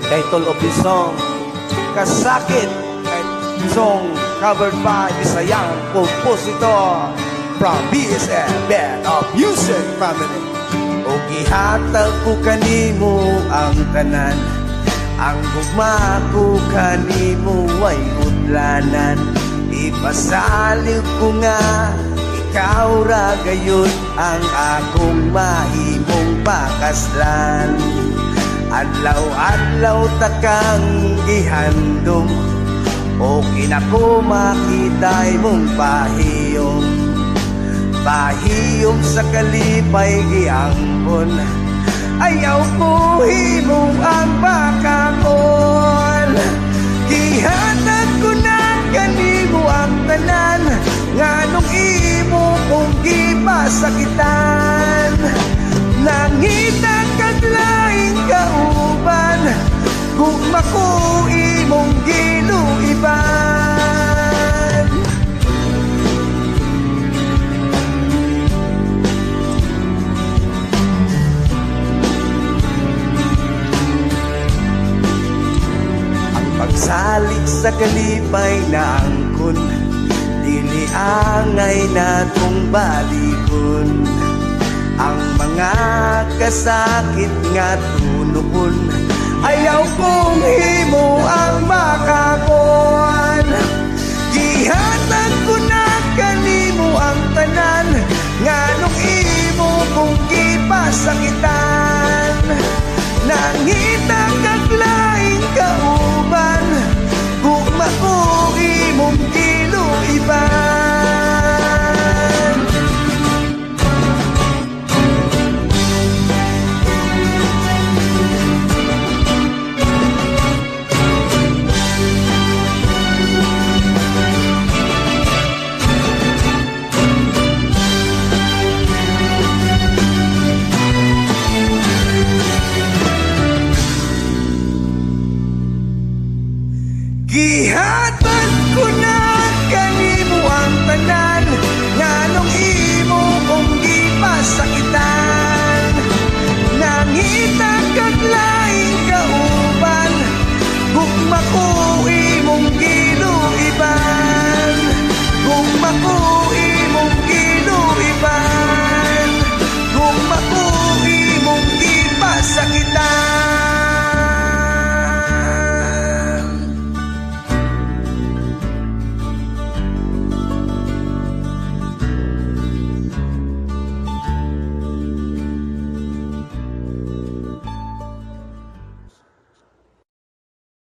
Title of the song, Kasakit. Song covered by Bisayang compositor from BSM Band of Music Family. O gihatag ko kanimo ang tanan, ang gugma ko kanimo ay udlanan. Ipasaliw ko nga ikaw ra gayon ang akong mahimong pakaslan. Adlaw-adlaw takang gihandom, o kinako makitay mong pahiyom. Pahiyom sa kalipay giangkon, ayaw ko himong ang bakakon. Gihatag ko na kanimo ang tanan, nganong imo kong gipasakitan. Nangita kag laing kauban, gugma ko imong giluiban. Ang pagsalik sa kalipay na angkon, dili angay natong balikon. Ang mga kasakit nga tunukon, ayaw kong himo ang makakon. Gihatag ko na kanimo ang tanan, nganong imo kong gipasakitan. Nangita kag laing kauban, gugma ko imong giluiban. Gihatag ko na kanimo ang tanan, nganong imo kong gipasakitan. Nangita kag laing kauban, gugma ko imong giluiban. Gugma ko